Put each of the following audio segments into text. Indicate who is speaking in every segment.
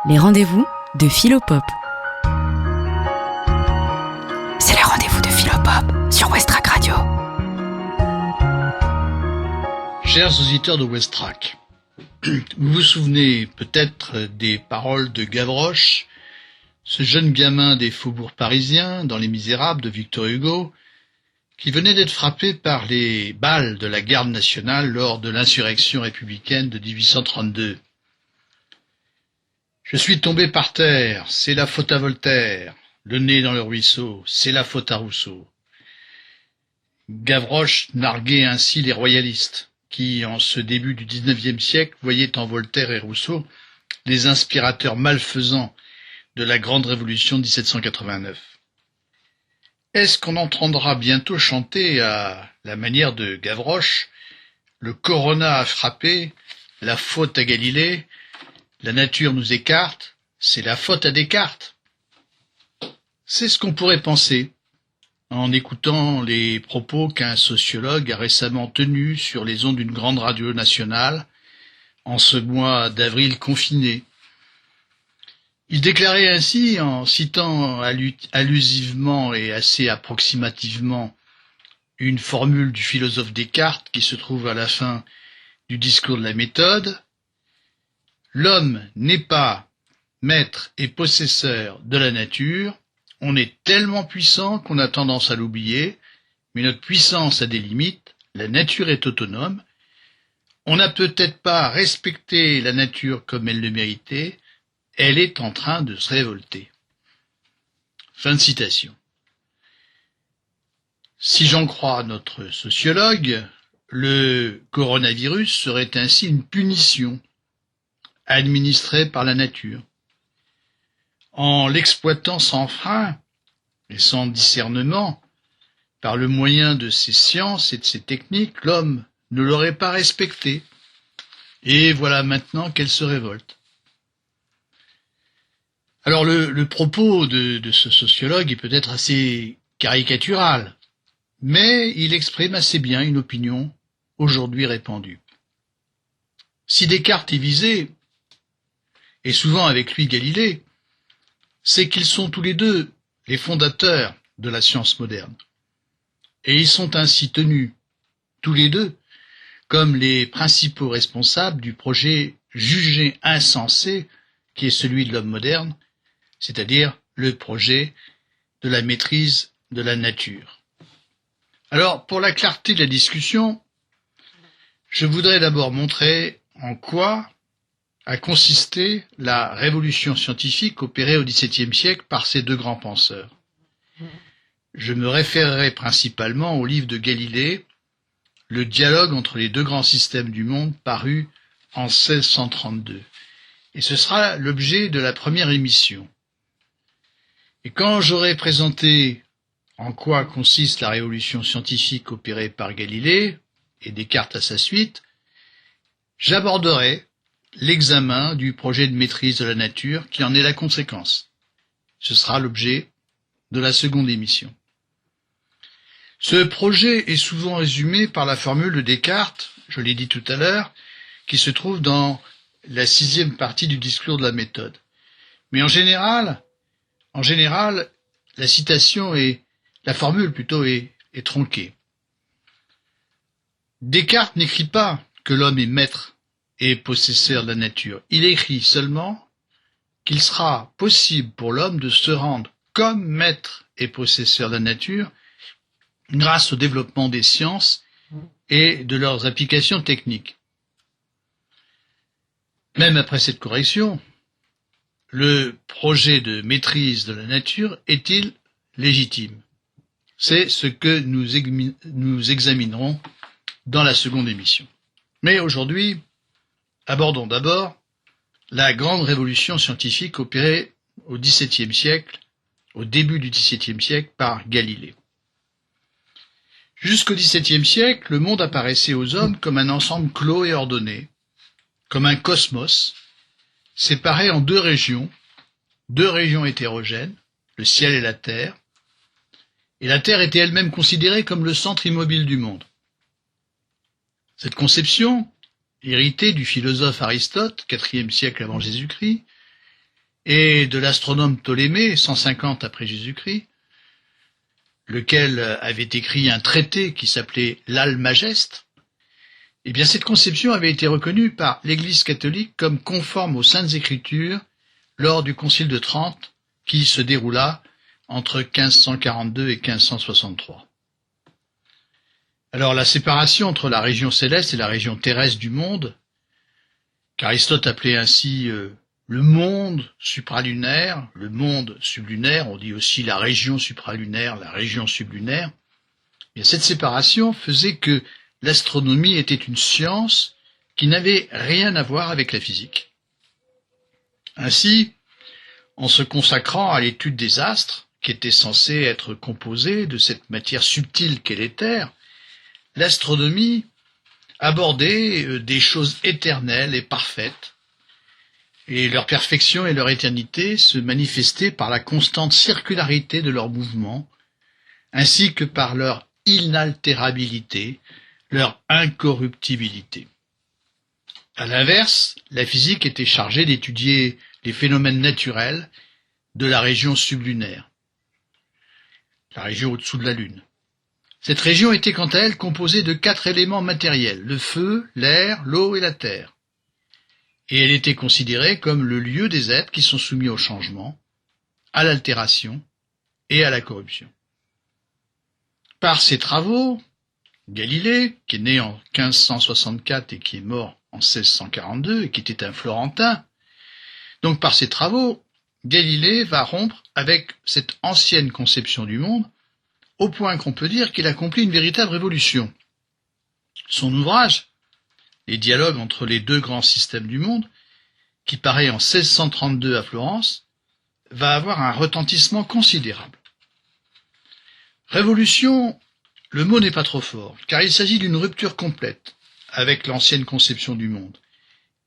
Speaker 1: Les rendez-vous de Philopop. C'est les rendez-vous de Philopop sur Westrack Radio.
Speaker 2: Chers auditeurs de Westrack, vous vous souvenez peut-être des paroles de Gavroche, ce jeune gamin des faubourgs parisiens dans Les Misérables de Victor Hugo, qui venait d'être frappé par les balles de la garde nationale lors de l'insurrection républicaine de 1832. Je suis tombé par terre, c'est la faute à Voltaire, le nez dans le ruisseau, c'est la faute à Rousseau. Gavroche narguait ainsi les royalistes, qui, en ce début du XIXe siècle, voyaient en Voltaire et Rousseau les inspirateurs malfaisants de la grande révolution de 1789. Est-ce qu'on entendra bientôt chanter, à la manière de Gavroche, le corona a frappé, la faute à Galilée, la nature nous écarte, c'est la faute à Descartes? C'est ce qu'on pourrait penser en écoutant les propos qu'un sociologue a récemment tenus sur les ondes d'une grande radio nationale en ce mois d'avril confiné. Il déclarait ainsi, en citant allusivement et assez approximativement une formule du philosophe Descartes qui se trouve à la fin du discours de la méthode: « L'homme n'est pas maître et possesseur de la nature, on est tellement puissant qu'on a tendance à l'oublier, mais notre puissance a des limites, la nature est autonome, on n'a peut-être pas respecté la nature comme elle le méritait, elle est en train de se révolter. » Fin de citation. Si j'en crois notre sociologue, le coronavirus serait ainsi une punition administrée par la nature. En l'exploitant sans frein et sans discernement, par le moyen de ses sciences et de ses techniques, l'homme ne l'aurait pas respectée. Et voilà maintenant qu'elle se révolte. Alors le propos de ce sociologue est peut-être assez caricatural, mais il exprime assez bien une opinion aujourd'hui répandue. Si Descartes est visé, et souvent avec lui Galilée, c'est qu'ils sont tous les deux les fondateurs de la science moderne. Et ils sont ainsi tenus, tous les deux, comme les principaux responsables du projet jugé insensé qui est celui de l'homme moderne, c'est-à-dire le projet de la maîtrise de la nature. Alors, pour la clarté de la discussion, je voudrais d'abord montrer en quoi a consisté la révolution scientifique opérée au XVIIe siècle par ces deux grands penseurs. Je me référerai principalement au livre de Galilée, Le dialogue entre les deux grands systèmes du monde, paru en 1632. Et ce sera l'objet de la première émission. Et quand j'aurai présenté en quoi consiste la révolution scientifique opérée par Galilée, et Descartes à sa suite, j'aborderai l'examen du projet de maîtrise de la nature qui en est la conséquence. Ce sera l'objet de la seconde émission. Ce projet est souvent résumé par la formule de Descartes, je l'ai dit tout à l'heure, qui se trouve dans la 6e partie du discours de la méthode. Mais en général, la citation la formule plutôt est tronquée. Descartes n'écrit pas que l'homme est maître et possesseur de la nature. Il écrit seulement qu'il sera possible pour l'homme de se rendre comme maître et possesseur de la nature grâce au développement des sciences et de leurs applications techniques. Même après cette correction, le projet de maîtrise de la nature est-il légitime? C'est ce que nous examinerons dans la seconde émission. Mais aujourd'hui, abordons d'abord la grande révolution scientifique opérée au XVIIe siècle, au début du XVIIe siècle, par Galilée. Jusqu'au XVIIe siècle, le monde apparaissait aux hommes comme un ensemble clos et ordonné, comme un cosmos, séparé en deux régions hétérogènes, le ciel et la terre était elle-même considérée comme le centre immobile du monde. Cette conception, héritée du philosophe Aristote, IVe siècle avant Jésus-Christ, et de l'astronome Ptolémée, 150 après Jésus-Christ, lequel avait écrit un traité qui s'appelait l'Almageste, eh bien cette conception avait été reconnue par l'Église catholique comme conforme aux Saintes Écritures lors du Concile de Trente qui se déroula entre 1542 et 1563. Alors la séparation entre la région céleste et la région terrestre du monde, qu'Aristote appelait ainsi le monde supralunaire, le monde sublunaire, on dit aussi la région supralunaire, la région sublunaire, et cette séparation faisait que l'astronomie était une science qui n'avait rien à voir avec la physique. Ainsi, en se consacrant à l'étude des astres, qui étaient censés être composés de cette matière subtile qu'est l'éther, l'astronomie abordait des choses éternelles et parfaites, et leur perfection et leur éternité se manifestaient par la constante circularité de leurs mouvements, ainsi que par leur inaltérabilité, leur incorruptibilité. À l'inverse, la physique était chargée d'étudier les phénomènes naturels de la région sublunaire, la région au-dessous de la Lune. Cette région était quant à elle composée de 4 éléments matériels, le feu, l'air, l'eau et la terre. Et elle était considérée comme le lieu des êtres qui sont soumis au changement, à l'altération et à la corruption. Par ses travaux, Galilée, qui est né en 1564 et qui est mort en 1642 et qui était un Florentin, donc par ses travaux, Galilée va rompre avec cette ancienne conception du monde, au point qu'on peut dire qu'il accomplit une véritable révolution. Son ouvrage, Les dialogues entre les deux grands systèmes du monde, qui paraît en 1632 à Florence, va avoir un retentissement considérable. Révolution, le mot n'est pas trop fort, car il s'agit d'une rupture complète avec l'ancienne conception du monde,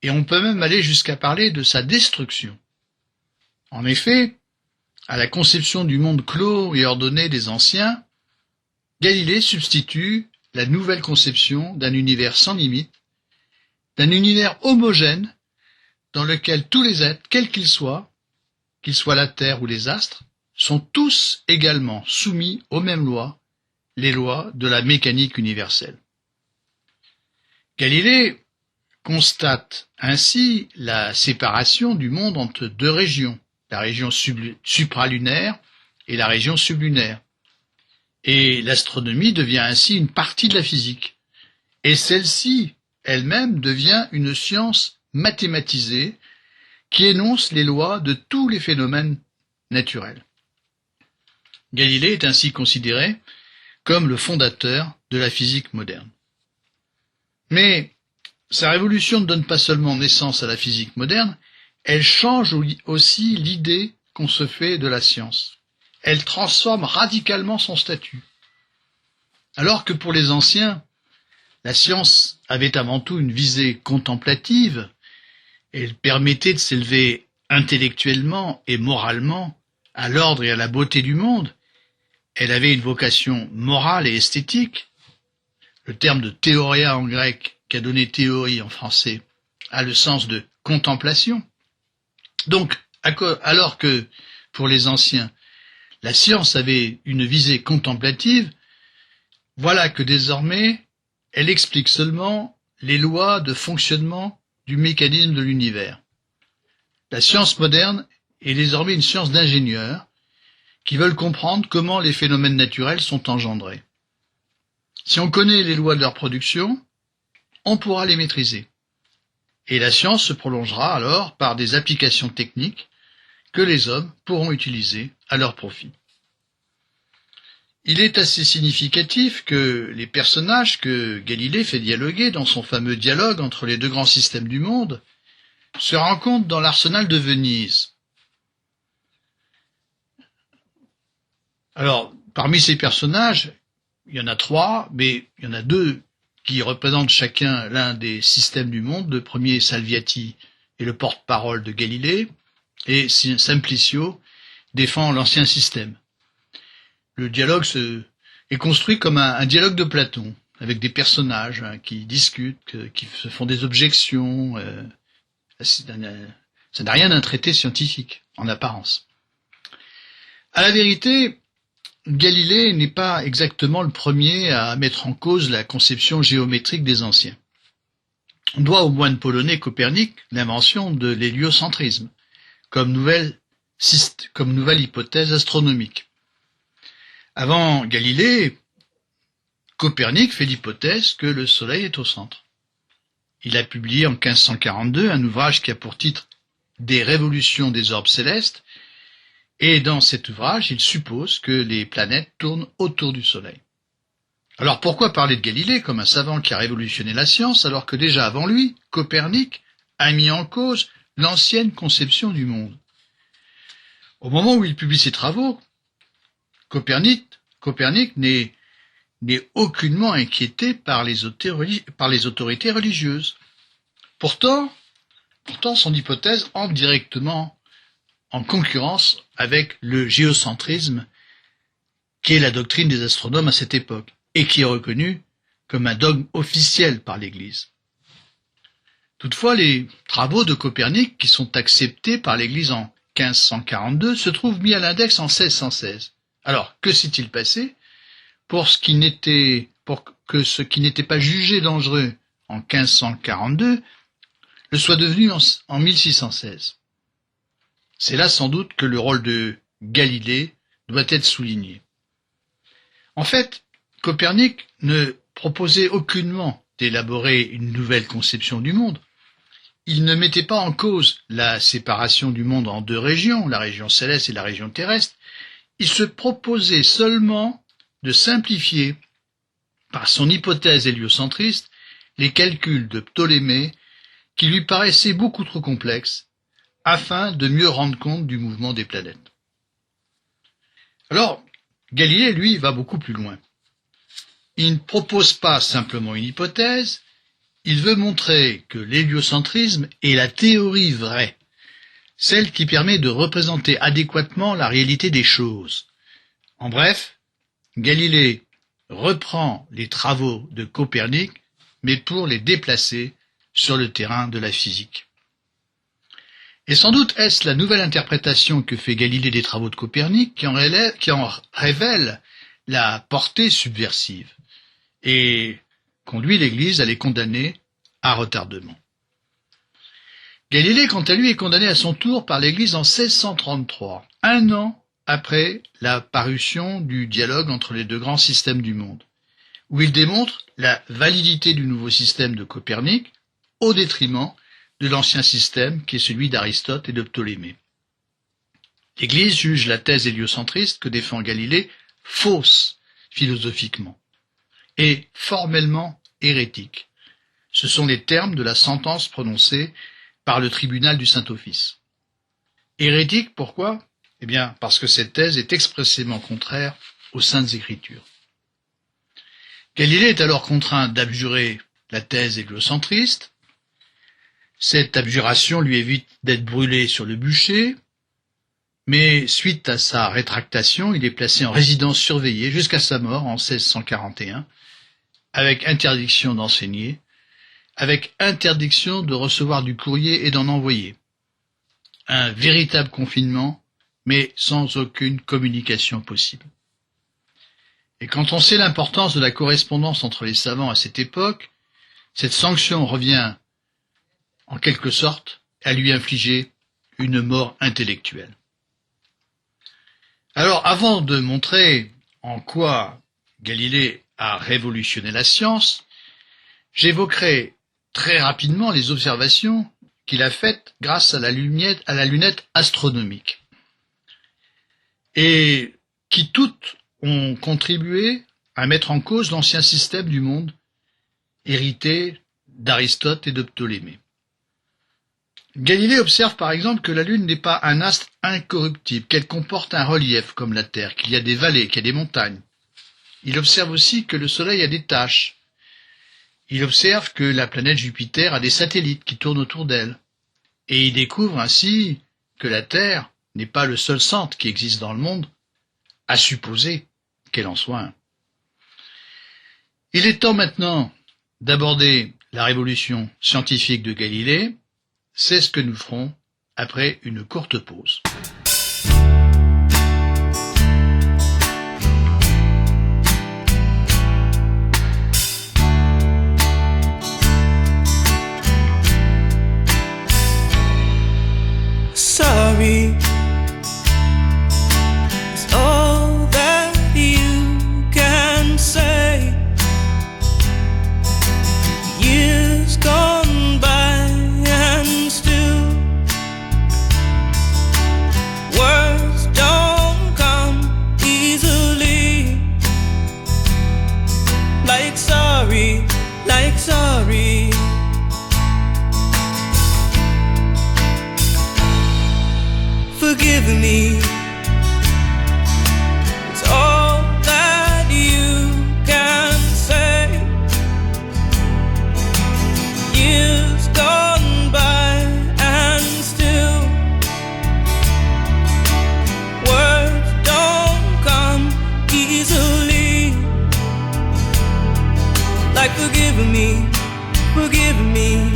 Speaker 2: et on peut même aller jusqu'à parler de sa destruction. En effet, à la conception du monde clos et ordonné des anciens, Galilée substitue la nouvelle conception d'un univers sans limite, d'un univers homogène dans lequel tous les êtres, quels qu'ils soient la Terre ou les astres, sont tous également soumis aux mêmes lois, les lois de la mécanique universelle. Galilée constate ainsi la séparation du monde entre deux régions, la région supralunaire et la région sublunaire. Et l'astronomie devient ainsi une partie de la physique. Et celle-ci elle-même devient une science mathématisée qui énonce les lois de tous les phénomènes naturels. Galilée est ainsi considéré comme le fondateur de la physique moderne. Mais sa révolution ne donne pas seulement naissance à la physique moderne, elle change aussi l'idée qu'on se fait de la science. Elle transforme radicalement son statut. Alors que pour les anciens, la science avait avant tout une visée contemplative, elle permettait de s'élever intellectuellement et moralement à l'ordre et à la beauté du monde, elle avait une vocation morale et esthétique. Le terme de théoria en grec, qu'a donné théorie en français, a le sens de contemplation. Donc, alors que, pour les anciens, la science avait une visée contemplative, voilà que désormais, elle explique seulement les lois de fonctionnement du mécanisme de l'univers. La science moderne est désormais une science d'ingénieurs qui veulent comprendre comment les phénomènes naturels sont engendrés. Si on connaît les lois de leur production, on pourra les maîtriser. Et la science se prolongera alors par des applications techniques que les hommes pourront utiliser à leur profit. Il est assez significatif que les personnages que Galilée fait dialoguer dans son fameux dialogue entre les deux grands systèmes du monde se rencontrent dans l'arsenal de Venise. Alors, parmi ces personnages, il y en a 3, mais il y en a 2 qui représentent chacun l'un des systèmes du monde. Le premier, Salviati, est le porte-parole de Galilée, et Simplicio défend l'ancien système. Le dialogue est construit comme un dialogue de Platon, avec des personnages qui discutent, qui se font des objections, Ça n'a rien d'un traité scientifique, en apparence. À la vérité, Galilée n'est pas exactement le premier à mettre en cause la conception géométrique des anciens. On doit au moine polonais Copernic l'invention de l'héliocentrisme, comme nouvelle hypothèse astronomique. Avant Galilée, Copernic fait l'hypothèse que le Soleil est au centre. Il a publié en 1542 un ouvrage qui a pour titre « Des révolutions des orbes célestes », et dans cet ouvrage, il suppose que les planètes tournent autour du Soleil. Alors pourquoi parler de Galilée comme un savant qui a révolutionné la science, alors que déjà avant lui, Copernic a mis en cause l'ancienne conception du monde? Au moment où il publie ses travaux, Copernic n'est aucunement inquiété par les autorités religieuses. Pourtant, son hypothèse entre directement en concurrence avec le géocentrisme, qui est la doctrine des astronomes à cette époque, et qui est reconnue comme un dogme officiel par l'Église. Toutefois, les travaux de Copernic, qui sont acceptés par l'Église en 1542, se trouvent mis à l'index en 1616. Alors, que s'est-il passé pour que ce qui n'était pas jugé dangereux en 1542 le soit devenu en 1616? C'est là sans doute que le rôle de Galilée doit être souligné. En fait, Copernic ne proposait aucunement d'élaborer une nouvelle conception du monde. Il ne mettait pas en cause la séparation du monde en deux régions, la région céleste et la région terrestre. Il se proposait seulement de simplifier, par son hypothèse héliocentriste, les calculs de Ptolémée qui lui paraissaient beaucoup trop complexes, afin de mieux rendre compte du mouvement des planètes. Alors, Galilée, lui, va beaucoup plus loin. Il ne propose pas simplement une hypothèse, il veut montrer que l'héliocentrisme est la théorie vraie, celle qui permet de représenter adéquatement la réalité des choses. En bref, Galilée reprend les travaux de Copernic, mais pour les déplacer sur le terrain de la physique. Et sans doute est-ce la nouvelle interprétation que fait Galilée des travaux de Copernic qui en révèle la portée subversive et conduit l'Église à les condamner à retardement. Galilée, quant à lui, est condamné à son tour par l'Église en 1633, un an après la parution du dialogue entre les deux grands systèmes du monde, où il démontre la validité du nouveau système de Copernic au détriment de l'ancien système qui est celui d'Aristote et de Ptolémée. L'Église juge la thèse héliocentriste que défend Galilée fausse philosophiquement et formellement hérétique. Ce sont les termes de la sentence prononcée par le tribunal du Saint-Office. Hérétique, pourquoi? Eh bien, parce que cette thèse est expressément contraire aux Saintes Écritures. Galilée est alors contraint d'abjurer la thèse héliocentriste. Cette abjuration lui évite d'être brûlé sur le bûcher, mais suite à sa rétractation, il est placé en résidence surveillée jusqu'à sa mort en 1641, avec interdiction d'enseigner, avec interdiction de recevoir du courrier et d'en envoyer. Un véritable confinement, mais sans aucune communication possible. Et quand on sait l'importance de la correspondance entre les savants à cette époque, cette sanction revient en quelque sorte à lui infliger une mort intellectuelle. Alors, avant de montrer en quoi Galilée a révolutionné la science, j'évoquerai très rapidement les observations qu'il a faites grâce à la lunette astronomique, et qui toutes ont contribué à mettre en cause l'ancien système du monde hérité d'Aristote et de Ptolémée. Galilée observe par exemple que la Lune n'est pas un astre incorruptible, qu'elle comporte un relief comme la Terre, qu'il y a des vallées, qu'il y a des montagnes. Il observe aussi que le Soleil a des taches. Il observe que la planète Jupiter a des satellites qui tournent autour d'elle. Et il découvre ainsi que la Terre n'est pas le seul centre qui existe dans le monde, à supposer qu'elle en soit un. Il est temps maintenant d'aborder la révolution scientifique de Galilée. C'est ce que nous ferons après une courte pause.
Speaker 3: Sorry is all that you can say. Years gone by and still words don't come easily. Like sorry, like sorry. Forgive me, it's all that you can say. Years gone by and still words don't come easily. Like forgive me, forgive me.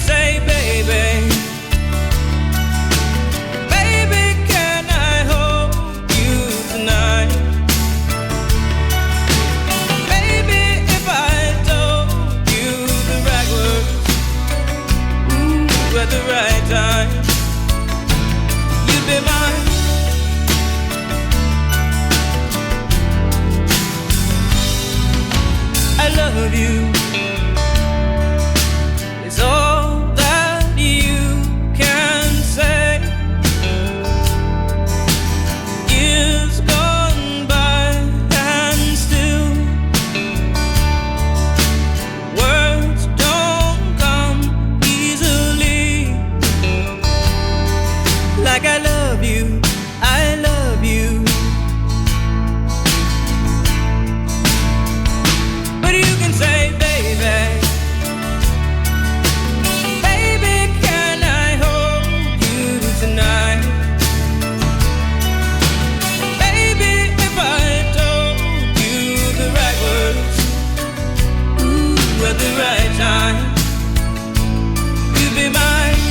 Speaker 3: Say, baby, baby, can I hold you tonight? Baby, if I told you the right words, ooh, at the right time, you'd be mine. I love you. It's all like I love you, I love you. But you can say, baby, baby, can I hold you tonight? Baby, if I told you the right words, ooh, at the right time, you'd be mine.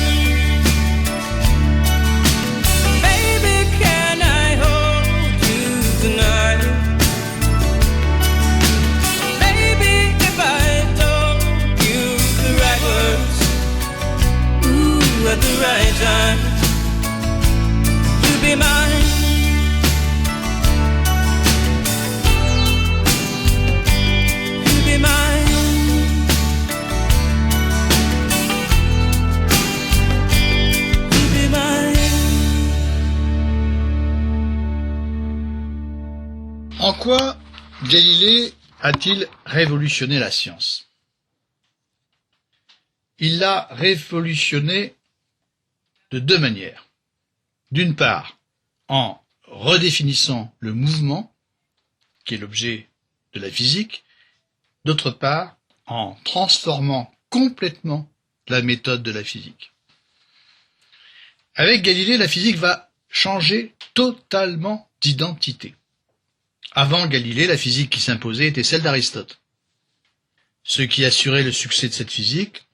Speaker 3: At the right time, you'll be mine. You'll be mine. You'll be mine.
Speaker 2: En quoi Galilée a-t-il révolutionné la science? Il l'a révolutionné de deux manières. D'une part, en redéfinissant le mouvement, qui est l'objet de la physique, d'autre part, en transformant complètement la méthode de la physique. Avec Galilée, la physique va changer totalement d'identité. Avant Galilée, la physique qui s'imposait était celle d'Aristote. Ce qui assurait le succès de cette physique,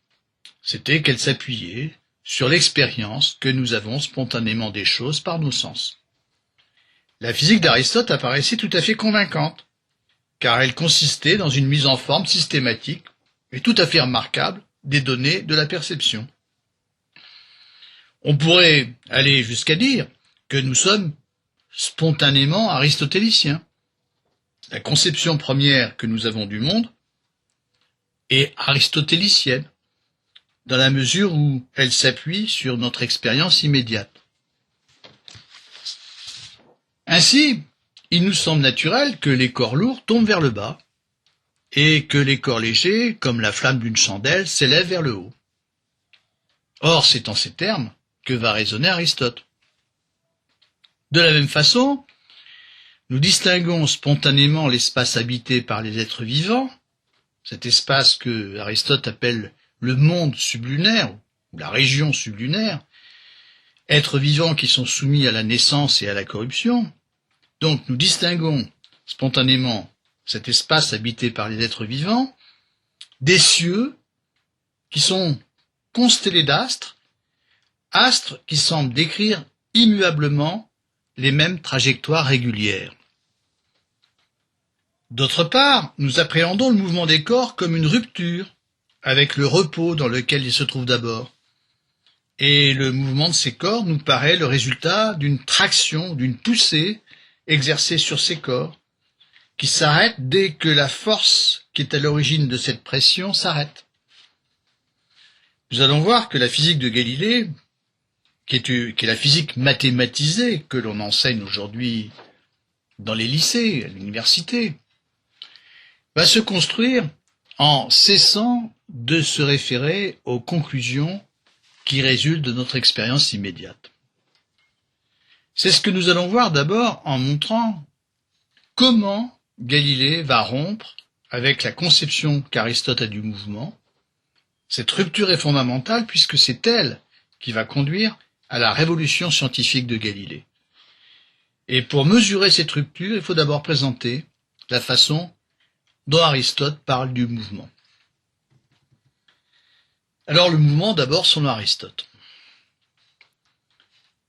Speaker 2: c'était qu'elle s'appuyait sur l'expérience que nous avons spontanément des choses par nos sens. La physique d'Aristote apparaissait tout à fait convaincante, car elle consistait dans une mise en forme systématique et tout à fait remarquable des données de la perception. On pourrait aller jusqu'à dire que nous sommes spontanément aristotéliciens. La conception première que nous avons du monde est aristotélicienne, dans la mesure où elle s'appuie sur notre expérience immédiate. Ainsi, il nous semble naturel que les corps lourds tombent vers le bas, et que les corps légers, comme la flamme d'une chandelle, s'élèvent vers le haut. Or, c'est en ces termes que va raisonner Aristote. De la même façon, nous distinguons spontanément l'espace habité par les êtres vivants, cet espace que Aristote appelle le monde sublunaire, ou la région sublunaire, êtres vivants qui sont soumis à la naissance et à la corruption. Donc nous distinguons spontanément cet espace habité par les êtres vivants des cieux qui sont constellés d'astres, astres qui semblent décrire immuablement les mêmes trajectoires régulières. D'autre part, nous appréhendons le mouvement des corps comme une rupture avec le repos dans lequel ils se trouvent d'abord. Et le mouvement de ces corps nous paraît le résultat d'une traction, d'une poussée exercée sur ces corps, qui s'arrête dès que la force qui est à l'origine de cette pression s'arrête. Nous allons voir que la physique de Galilée, qui est la physique mathématisée que l'on enseigne aujourd'hui dans les lycées, à l'université, va se construire en cessant de se référer aux conclusions qui résultent de notre expérience immédiate. C'est ce que nous allons voir d'abord en montrant comment Galilée va rompre avec la conception qu'Aristote a du mouvement. Cette rupture est fondamentale puisque c'est elle qui va conduire à la révolution scientifique de Galilée. Et pour mesurer cette rupture, il faut d'abord présenter la façon dont Aristote parle du mouvement. Alors le mouvement, d'abord, selon Aristote.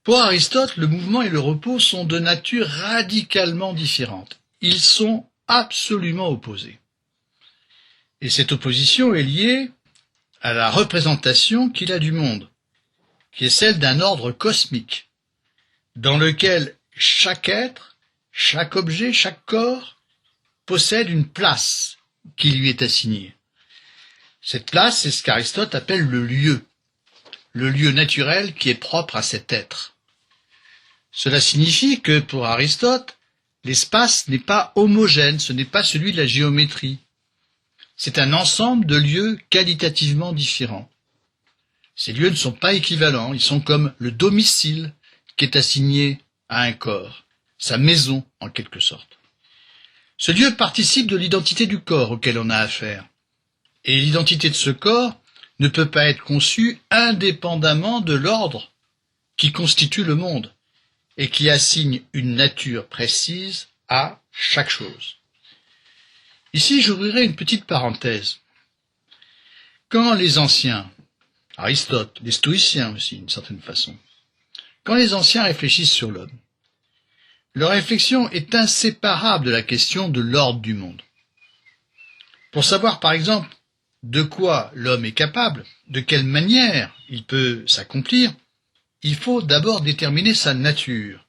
Speaker 2: Pour Aristote, le mouvement et le repos sont de nature radicalement différentes. Ils sont absolument opposés. Et cette opposition est liée à la représentation qu'il a du monde, qui est celle d'un ordre cosmique, dans lequel chaque être, chaque objet, chaque corps possède une place qui lui est assignée. Cette place, c'est ce qu'Aristote appelle le lieu naturel qui est propre à cet être. Cela signifie que, pour Aristote, l'espace n'est pas homogène, ce n'est pas celui de la géométrie. C'est un ensemble de lieux qualitativement différents. Ces lieux ne sont pas équivalents, ils sont comme le domicile qui est assigné à un corps, sa maison en quelque sorte. Ce lieu participe de l'identité du corps auquel on a affaire. Et l'identité de ce corps ne peut pas être conçue indépendamment de l'ordre qui constitue le monde et qui assigne une nature précise à chaque chose. Ici, j'ouvrirai une petite parenthèse. Quand les anciens, Aristote, les stoïciens aussi d'une certaine façon, quand les anciens réfléchissent sur l'homme, leur réflexion est inséparable de la question de l'ordre du monde. Pour savoir par exemple de quoi l'homme est capable, de quelle manière il peut s'accomplir, il faut d'abord déterminer sa nature.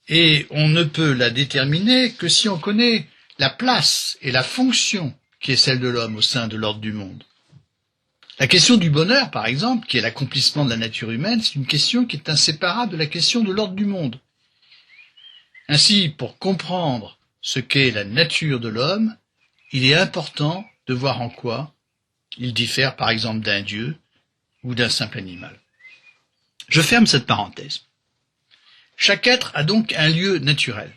Speaker 2: Et on ne peut la déterminer que si on connaît la place et la fonction qui est celle de l'homme au sein de l'ordre du monde. La question du bonheur, par exemple, qui est l'accomplissement de la nature humaine, c'est une question qui est inséparable de la question de l'ordre du monde. Ainsi, pour comprendre ce qu'est la nature de l'homme, il est important de voir en quoi il diffère par exemple d'un dieu ou d'un simple animal. Je ferme cette parenthèse. Chaque être a donc un lieu naturel,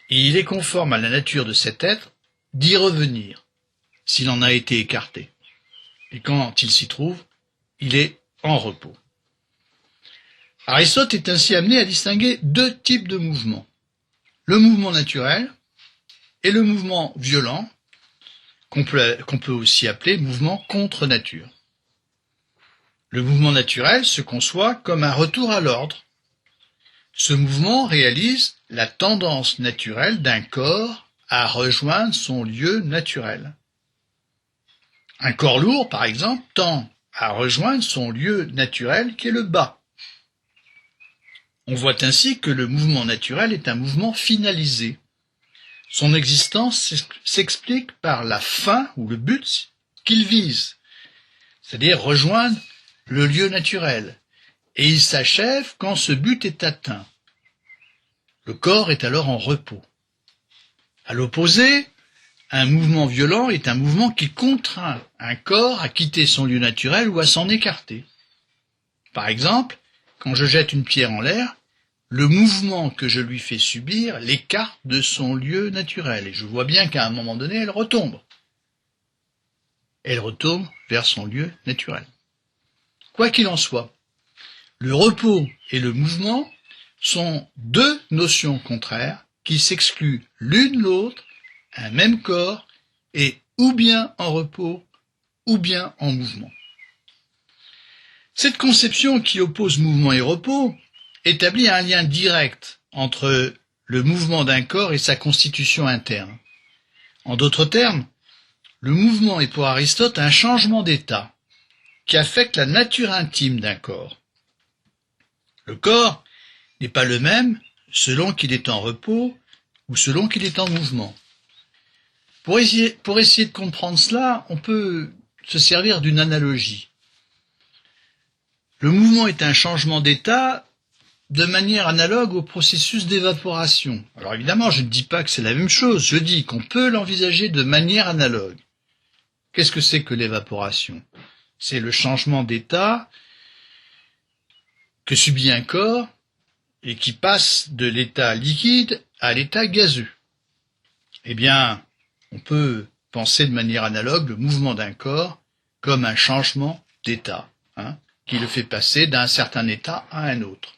Speaker 2: et il est conforme à la nature de cet être d'y revenir, s'il en a été écarté. Et quand il s'y trouve, il est en repos. Aristote est ainsi amené à distinguer deux types de mouvements. Le mouvement naturel et le mouvement violent, qu'on peut aussi appeler mouvement contre nature. Le mouvement naturel se conçoit comme un retour à l'ordre. Ce mouvement réalise la tendance naturelle d'un corps à rejoindre son lieu naturel. Un corps lourd, par exemple, tend à rejoindre son lieu naturel qui est le bas. On voit ainsi que le mouvement naturel est un mouvement finalisé. Son existence s'explique par la fin ou le but qu'il vise, c'est-à-dire rejoindre le lieu naturel, et il s'achève quand ce but est atteint. Le corps est alors en repos. À l'opposé, un mouvement violent est un mouvement qui contraint un corps à quitter son lieu naturel ou à s'en écarter. Par exemple, quand je jette une pierre en l'air, le mouvement que je lui fais subir l'écarte de son lieu naturel. Et je vois bien qu'à un moment donné, elle retombe. Elle retombe vers son lieu naturel. Quoi qu'il en soit, le repos et le mouvement sont deux notions contraires qui s'excluent l'une l'autre, un même corps est ou bien en repos ou bien en mouvement. Cette conception qui oppose mouvement et repos établit un lien direct entre le mouvement d'un corps et sa constitution interne. En d'autres termes, le mouvement est pour Aristote un changement d'état qui affecte la nature intime d'un corps. Le corps n'est pas le même selon qu'il est en repos ou selon qu'il est en mouvement. Pour essayer de comprendre cela, on peut se servir d'une analogie. Le mouvement est un changement d'état de manière analogue au processus d'évaporation. Alors évidemment, je ne dis pas que c'est la même chose, je dis qu'on peut l'envisager de manière analogue. Qu'est-ce que c'est que l'évaporation? C'est le changement d'état que subit un corps et qui passe de l'état liquide à l'état gazeux. Eh bien, on peut penser de manière analogue le mouvement d'un corps comme un changement d'état, qui le fait passer d'un certain état à un autre.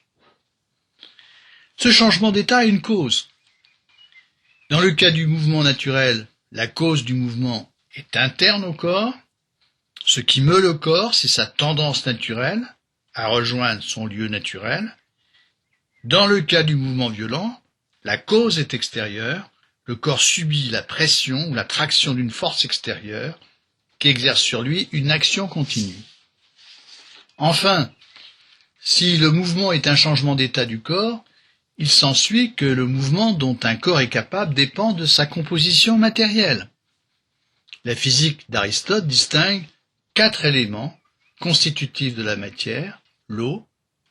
Speaker 2: Ce changement d'état a une cause. Dans le cas du mouvement naturel, la cause du mouvement est interne au corps. Ce qui meut le corps, c'est sa tendance naturelle à rejoindre son lieu naturel. Dans le cas du mouvement violent, la cause est extérieure. Le corps subit la pression ou la traction d'une force extérieure qui exerce sur lui une action continue. Enfin, si le mouvement est un changement d'état du corps, il s'ensuit que le mouvement dont un corps est capable dépend de sa composition matérielle. La physique d'Aristote distingue 4 éléments constitutifs de la matière: l'eau,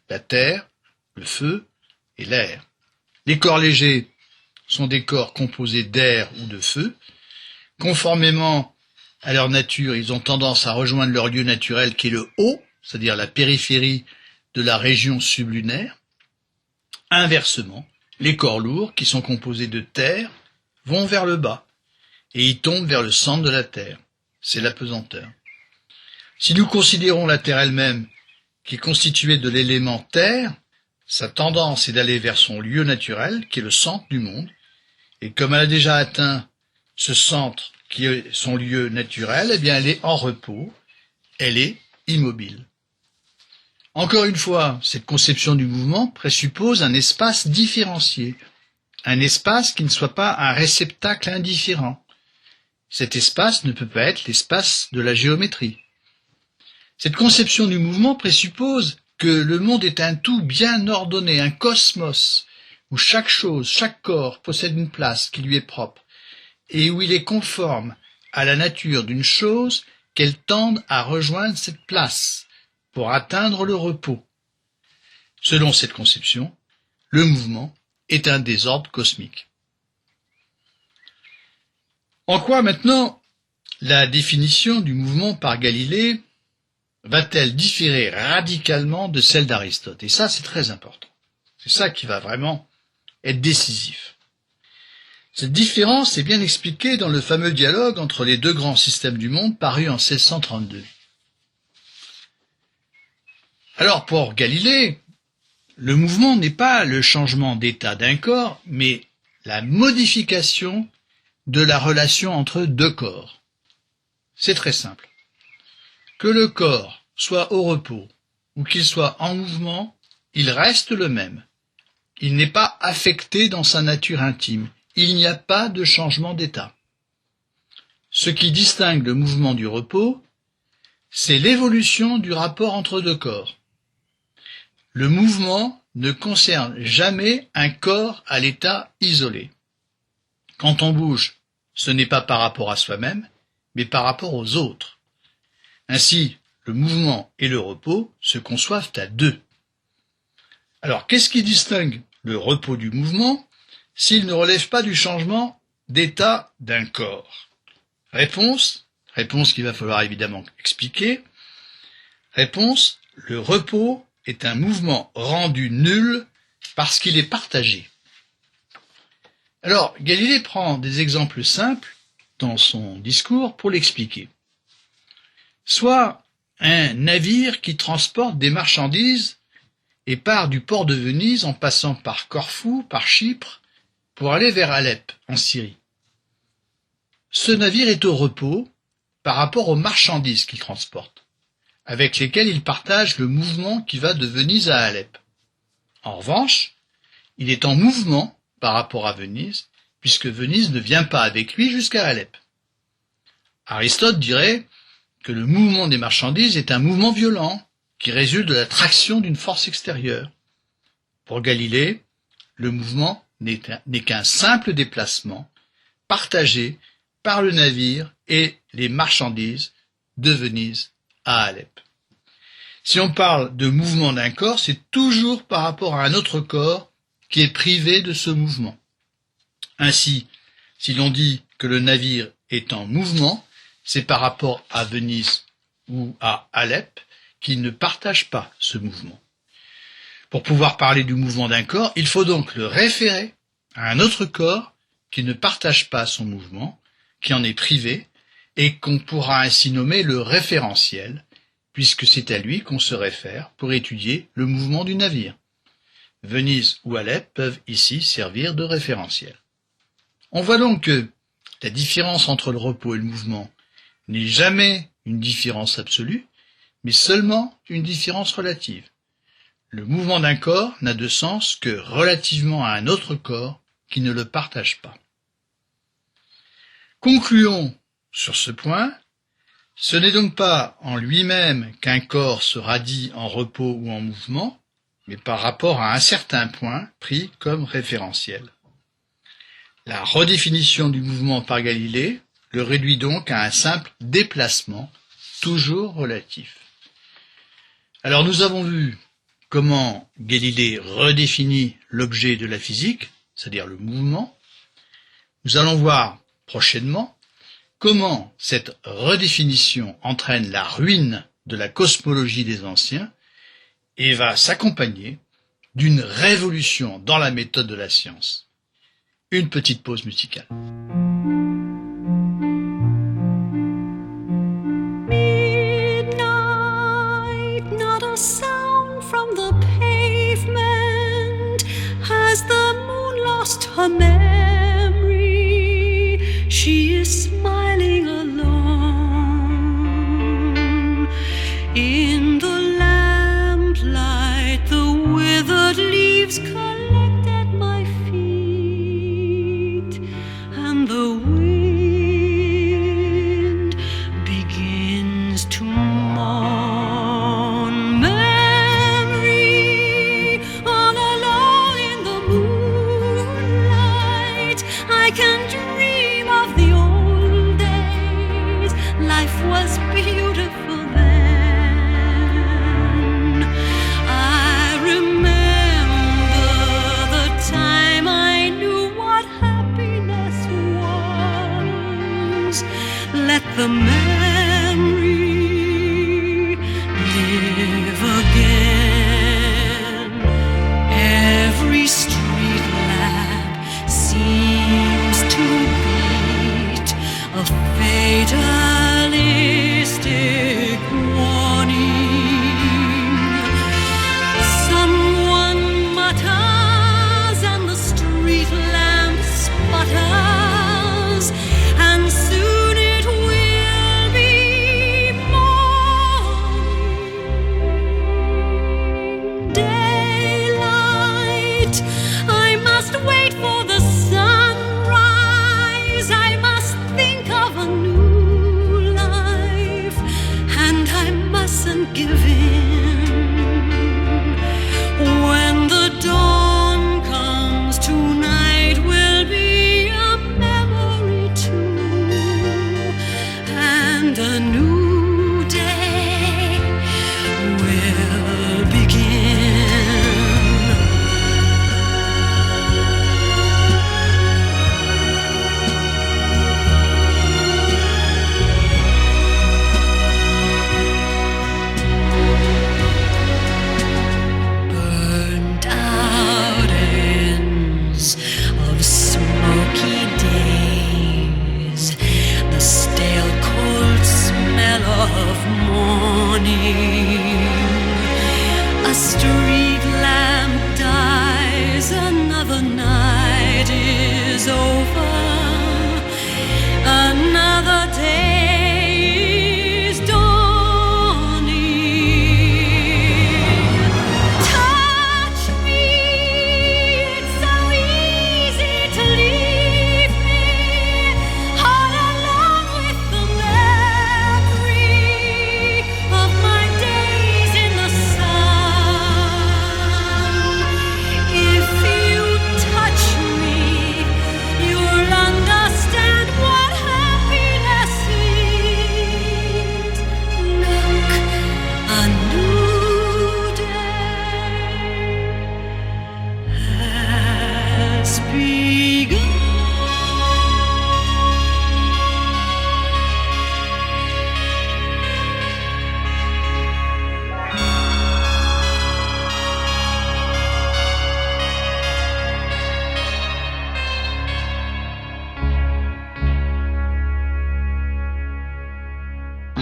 Speaker 2: la terre, le feu et l'air. Les corps légers sont des corps composés d'air ou de feu. Conformément à leur nature, ils ont tendance à rejoindre leur lieu naturel qui est le haut, c'est-à-dire la périphérie de la région sublunaire. Inversement, les corps lourds, qui sont composés de terre, vont vers le bas et y tombent vers le centre de la terre. C'est l'apesanteur. Si nous considérons la terre elle-même, qui est constituée de l'élément terre, sa tendance est d'aller vers son lieu naturel, qui est le centre du monde, et comme elle a déjà atteint ce centre qui est son lieu naturel, eh bien elle est en repos, elle est immobile. Encore une fois, cette conception du mouvement présuppose un espace différencié, un espace qui ne soit pas un réceptacle indifférent. Cet espace ne peut pas être l'espace de la géométrie. Cette conception du mouvement présuppose que le monde est un tout bien ordonné, un cosmos, où chaque chose, chaque corps possède une place qui lui est propre, et où il est conforme à la nature d'une chose qu'elle tende à rejoindre cette place pour atteindre le repos. Selon cette conception, le mouvement est un désordre cosmique. En quoi maintenant la définition du mouvement par Galilée va-t-elle différer radicalement de celle d'Aristote? Et ça, c'est très important. C'est ça qui va vraiment être décisif. Cette différence est bien expliquée dans le fameux dialogue entre les deux grands systèmes du monde paru en 1632. Alors, pour Galilée, le mouvement n'est pas le changement d'état d'un corps, mais la modification de la relation entre deux corps. C'est très simple. Que le corps soit au repos ou qu'il soit en mouvement, il reste le même. Il n'est pas affecté dans sa nature intime. Il n'y a pas de changement d'état. Ce qui distingue le mouvement du repos, c'est l'évolution du rapport entre deux corps. Le mouvement ne concerne jamais un corps à l'état isolé. Quand on bouge, ce n'est pas par rapport à soi-même, mais par rapport aux autres. Ainsi, le mouvement et le repos se conçoivent à deux. Alors, qu'est-ce qui distingue le repos du mouvement s'il ne relève pas du changement d'état d'un corps? Réponse qu'il va falloir évidemment expliquer. Réponse, le repos est un mouvement rendu nul parce qu'il est partagé. Alors, Galilée prend des exemples simples dans son discours pour l'expliquer. Soit un navire qui transporte des marchandises et part du port de Venise en passant par Corfou, par Chypre, pour aller vers Alep, en Syrie. Ce navire est au repos par rapport aux marchandises qu'il transporte. avec lesquels il partage le mouvement qui va de Venise à Alep. En revanche, il est en mouvement par rapport à Venise, puisque Venise ne vient pas avec lui jusqu'à Alep. Aristote dirait que le mouvement des marchandises est un mouvement violent qui résulte de l'attraction d'une force extérieure. Pour Galilée, le mouvement n'est qu'un simple déplacement partagé par le navire et les marchandises de Venise à Alep. Si on parle de mouvement d'un corps, c'est toujours par rapport à un autre corps qui est privé de ce mouvement. Ainsi, si l'on dit que le navire est en mouvement, c'est par rapport à Venise ou à Alep qui ne partagent pas ce mouvement. Pour pouvoir parler du mouvement d'un corps, il faut donc le référer à un autre corps qui ne partage pas son mouvement, qui en est privé, et qu'on pourra ainsi nommer le référentiel, puisque c'est à lui qu'on se réfère pour étudier le mouvement du navire. Venise ou Alep peuvent ici servir de référentiel. On voit donc que la différence entre le repos et le mouvement n'est jamais une différence absolue, mais seulement une différence relative. Le mouvement d'un corps n'a de sens que relativement à un autre corps qui ne le partage pas. Concluons sur ce point. Ce n'est donc pas en lui-même qu'un corps sera dit en repos ou en mouvement, mais par rapport à un certain point pris comme référentiel. La redéfinition du mouvement par Galilée le réduit donc à un simple déplacement, toujours relatif. Alors nous avons vu comment Galilée redéfinit l'objet de la physique, c'est-à-dire le mouvement. Nous allons voir prochainement comment cette redéfinition entraîne la ruine de la cosmologie des anciens et va s'accompagner d'une révolution dans la méthode de la science. Une petite pause musicale.
Speaker 4: Midnight, not a sound from the pavement. Has the moon lost her memory? She is smiling alone. In the lamplight, the withered leaves collect at my feet, and the wind begins to mourn. Memory, all alone in the moonlight, I can dream of the old days. Life was beautiful then. I remember the time I knew what happiness was. Let the memory live again. Every street lamp seems to beat a fatalistic warning. Someone mutters and the street lamp sputters, and soon it will be morning. Daylight, I must wait for the sunrise. I must think of a new life, and I mustn't give in. When the dawn comes, tonight will be a memory too, and a new day will begin. Burnt out ends of smoky days, the stale cold smell of morning. A street lamp dies, another night is over, another day is dawning.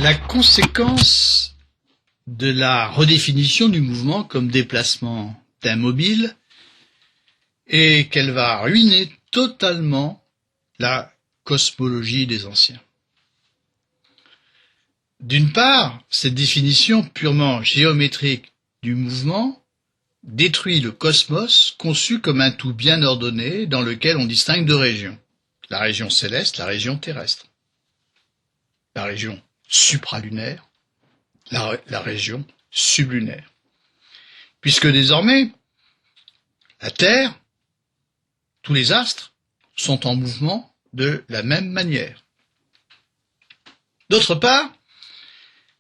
Speaker 2: La conséquence de la redéfinition du mouvement comme déplacement d'un mobile est qu'elle va ruiner totalement la cosmologie des anciens. D'une part, cette définition purement géométrique du mouvement détruit le cosmos conçu comme un tout bien ordonné dans lequel on distingue deux régions, la région céleste, la région terrestre, la région supralunaire, la région sublunaire. Puisque désormais, la Terre, tous les astres, sont en mouvement de la même manière. D'autre part,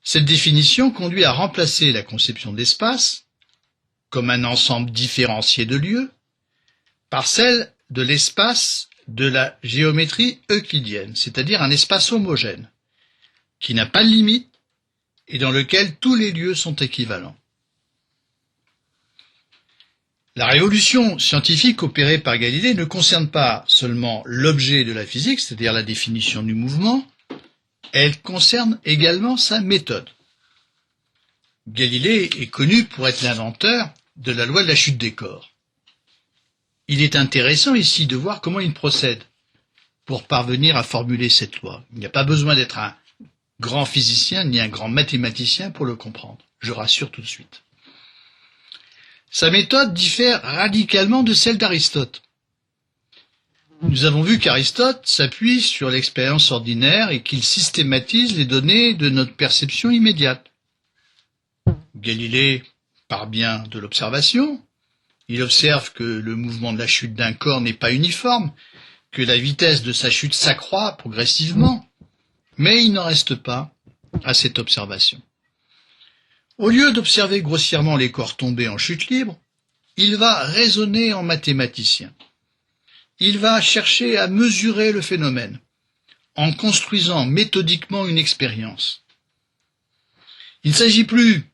Speaker 2: cette définition conduit à remplacer la conception d'espace, comme un ensemble différencié de lieux, par celle de l'espace de la géométrie euclidienne, c'est-à-dire un espace homogène, qui n'a pas de limite et dans lequel tous les lieux sont équivalents. La révolution scientifique opérée par Galilée ne concerne pas seulement l'objet de la physique, c'est-à-dire la définition du mouvement, elle concerne également sa méthode. Galilée est connu pour être l'inventeur de la loi de la chute des corps. Il est intéressant ici de voir comment il procède pour parvenir à formuler cette loi. Il n'y a pas besoin d'être un grand physicien ni un grand mathématicien pour le comprendre. Je rassure tout de suite. Sa méthode diffère radicalement de celle d'Aristote. Nous avons vu qu'Aristote s'appuie sur l'expérience ordinaire et qu'il systématise les données de notre perception immédiate. Galilée part bien de l'observation. Il observe que le mouvement de la chute d'un corps n'est pas uniforme, que la vitesse de sa chute s'accroît progressivement, mais il n'en reste pas à cette observation. Au lieu d'observer grossièrement les corps tombés en chute libre, il va raisonner en mathématicien. Il va chercher à mesurer le phénomène, en construisant méthodiquement une expérience. Il ne s'agit plus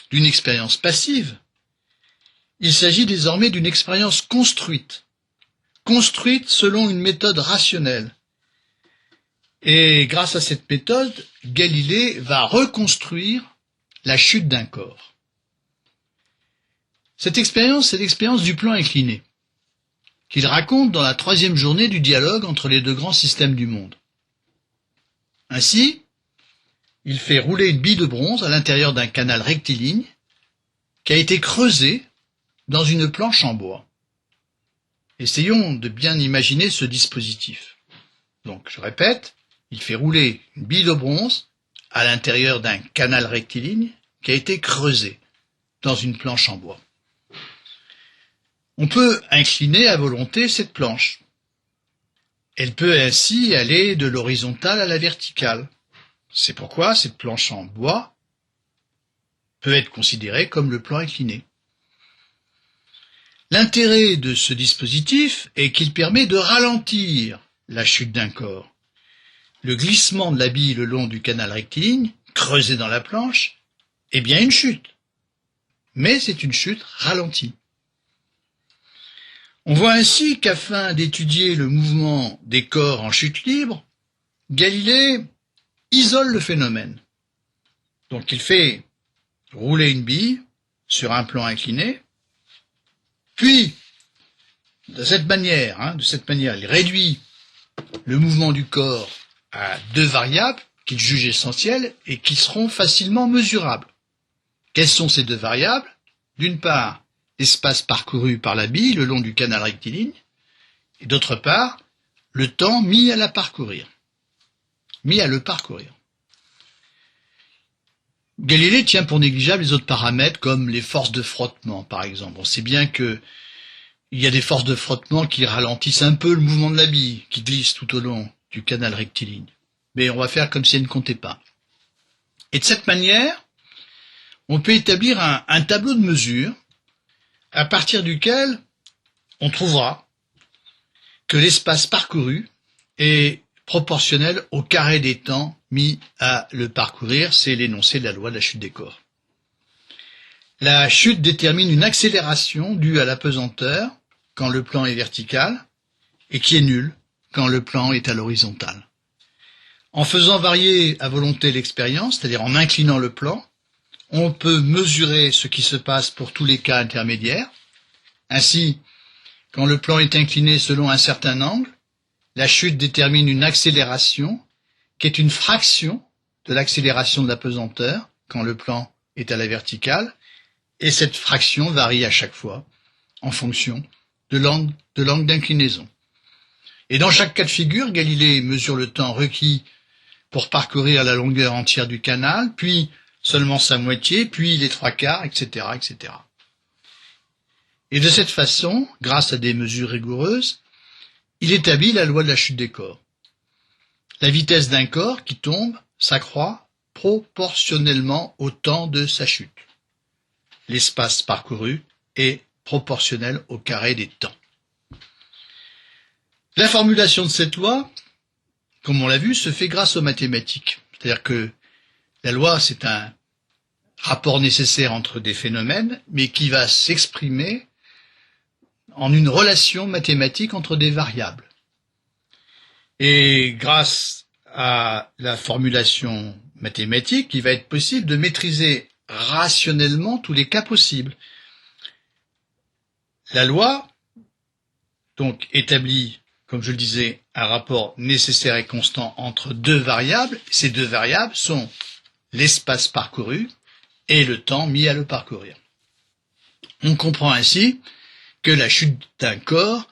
Speaker 2: d'une expérience passive, il s'agit désormais d'une expérience construite selon une méthode rationnelle. Et grâce à cette méthode, Galilée va reconstruire la chute d'un corps. Cette expérience, c'est l'expérience du plan incliné, qu'il raconte dans la 3e journée du dialogue entre les deux grands systèmes du monde. Ainsi, il fait rouler une bille de bronze à l'intérieur d'un canal rectiligne qui a été creusé dans une planche en bois. Essayons de bien imaginer ce dispositif. Donc, je répète, il fait rouler une bille de bronze à l'intérieur d'un canal rectiligne qui a été creusé dans une planche en bois. On peut incliner à volonté cette planche. Elle peut ainsi aller de l'horizontale à la verticale. C'est pourquoi cette planche en bois peut être considérée comme le plan incliné. L'intérêt de ce dispositif est qu'il permet de ralentir la chute d'un corps. Le glissement de la bille le long du canal rectiligne, creusé dans la planche, est bien une chute, mais c'est une chute ralentie. On voit ainsi qu'afin d'étudier le mouvement des corps en chute libre, Galilée isole le phénomène. Donc il fait rouler une bille sur un plan incliné, puis de cette manière, il réduit le mouvement du corps à deux variables qu'il juge essentielles et qui seront facilement mesurables. Quelles sont ces deux variables? D'une part, l'espace parcouru par la bille le long du canal rectiligne, et d'autre part, le temps mis à le parcourir. Galilée tient pour négligeables les autres paramètres comme les forces de frottement, par exemple. On sait bien que il y a des forces de frottement qui ralentissent un peu le mouvement de la bille, qui glisse tout au long du canal rectiligne. Mais on va faire comme si elle ne comptait pas. Et de cette manière, on peut établir un tableau de mesure à partir duquel on trouvera que l'espace parcouru est proportionnel au carré des temps mis à le parcourir. C'est l'énoncé de la loi de la chute des corps. La chute détermine une accélération due à la pesanteur quand le plan est vertical et qui est nulle quand le plan est à l'horizontale. En faisant varier à volonté l'expérience, c'est-à-dire en inclinant le plan, on peut mesurer ce qui se passe pour tous les cas intermédiaires. Ainsi, quand le plan est incliné selon un certain angle, la chute détermine une accélération qui est une fraction de l'accélération de la pesanteur quand le plan est à la verticale, et cette fraction varie à chaque fois en fonction de l'angle d'inclinaison. Et dans chaque cas de figure, Galilée mesure le temps requis pour parcourir la longueur entière du canal, puis seulement sa moitié, puis les 3/4, etc., etc. Et de cette façon, grâce à des mesures rigoureuses, il établit la loi de la chute des corps. La vitesse d'un corps qui tombe s'accroît proportionnellement au temps de sa chute. L'espace parcouru est proportionnel au carré des temps. La formulation de cette loi, comme on l'a vu, se fait grâce aux mathématiques. C'est-à-dire que la loi, c'est un rapport nécessaire entre des phénomènes, mais qui va s'exprimer en une relation mathématique entre des variables. Et grâce à la formulation mathématique, il va être possible de maîtriser rationnellement tous les cas possibles. La loi, donc, établit, comme je le disais, un rapport nécessaire et constant entre deux variables. Ces deux variables sont l'espace parcouru et le temps mis à le parcourir. On comprend ainsi que la chute d'un corps,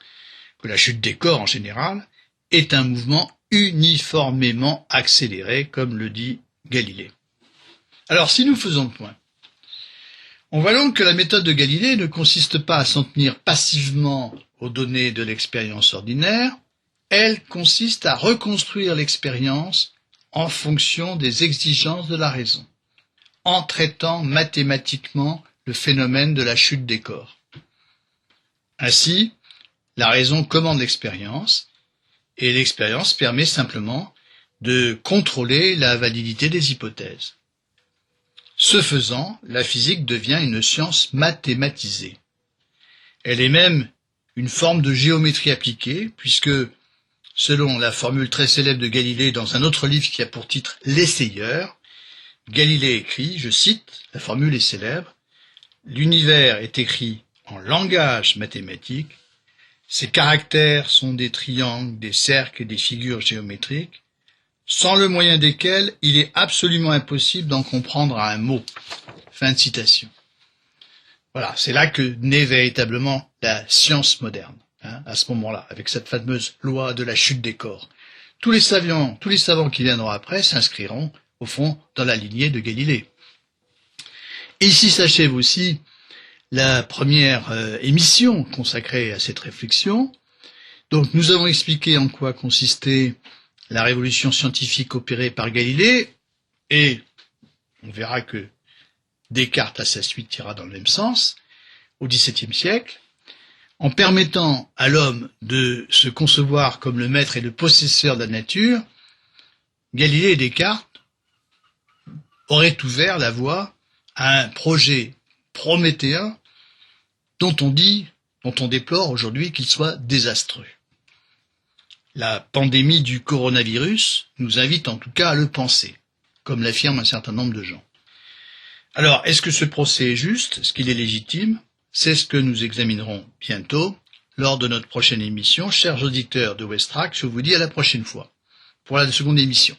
Speaker 2: que la chute des corps en général, est un mouvement uniformément accéléré, comme le dit Galilée. Alors, si nous faisons le point, on voit donc que la méthode de Galilée ne consiste pas à s'en tenir passivement aux données de l'expérience ordinaire, elle consiste à reconstruire l'expérience en fonction des exigences de la raison, en traitant mathématiquement le phénomène de la chute des corps. Ainsi, la raison commande l'expérience, et l'expérience permet simplement de contrôler la validité des hypothèses. Ce faisant, la physique devient une science mathématisée. Elle est même une forme de géométrie appliquée, puisque, selon la formule très célèbre de Galilée dans un autre livre qui a pour titre « L'essayeur », Galilée écrit, je cite, la formule est célèbre, « L'univers est écrit en langage mathématique, ses caractères sont des triangles, des cercles et des figures géométriques, sans le moyen desquels il est absolument impossible d'en comprendre à un mot. » Fin de citation. Voilà, c'est là que naît véritablement la science moderne, à ce moment-là, avec cette fameuse loi de la chute des corps. Tous les savants qui viendront après s'inscriront, au fond, dans la lignée de Galilée. Et ici s'achève aussi la première émission consacrée à cette réflexion. Donc nous avons expliqué en quoi consistait la révolution scientifique opérée par Galilée, et on verra que Descartes à sa suite ira dans le même sens, au XVIIe siècle, en permettant à l'homme de se concevoir comme le maître et le possesseur de la nature. Galilée et Descartes auraient ouvert la voie à un projet prométhéen dont on déplore aujourd'hui qu'il soit désastreux. La pandémie du coronavirus nous invite en tout cas à le penser, comme l'affirment un certain nombre de gens. Alors, est-ce que ce procès est juste? Est-ce qu'il est légitime? C'est ce que nous examinerons bientôt lors de notre prochaine émission. Chers auditeurs de Westrack, je vous dis à la prochaine fois pour la seconde émission.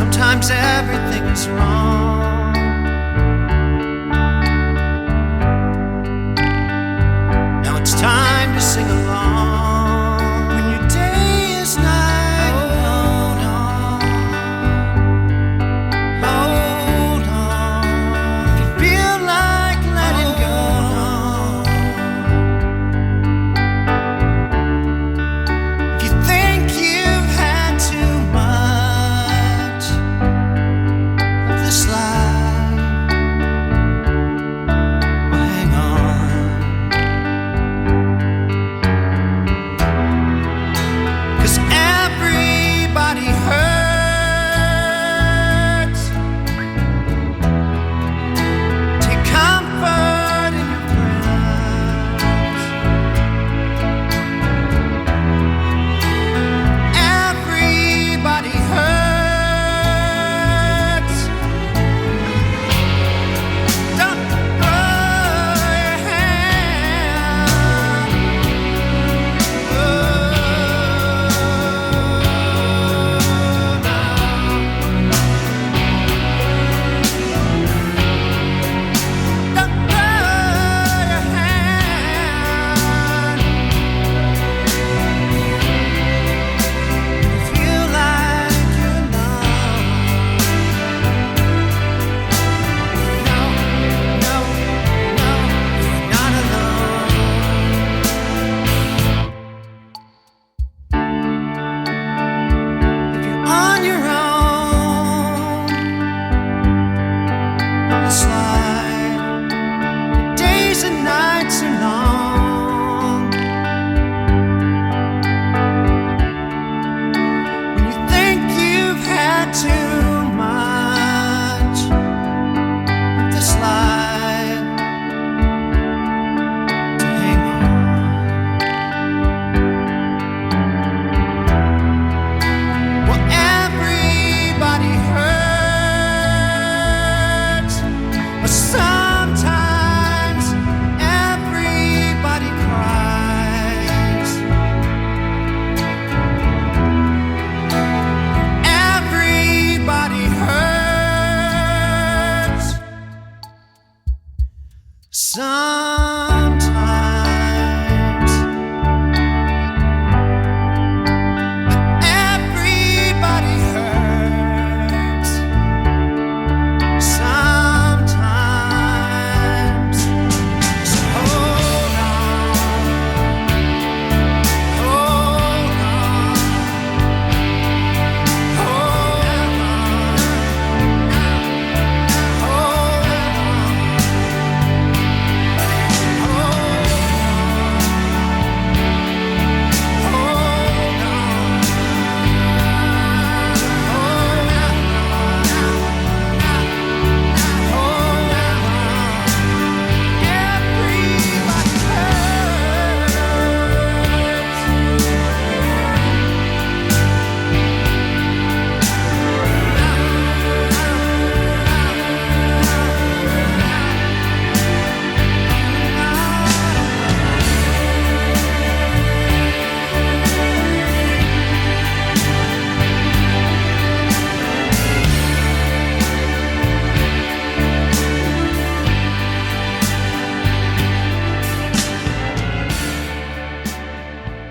Speaker 5: Sometimes everything is wrong.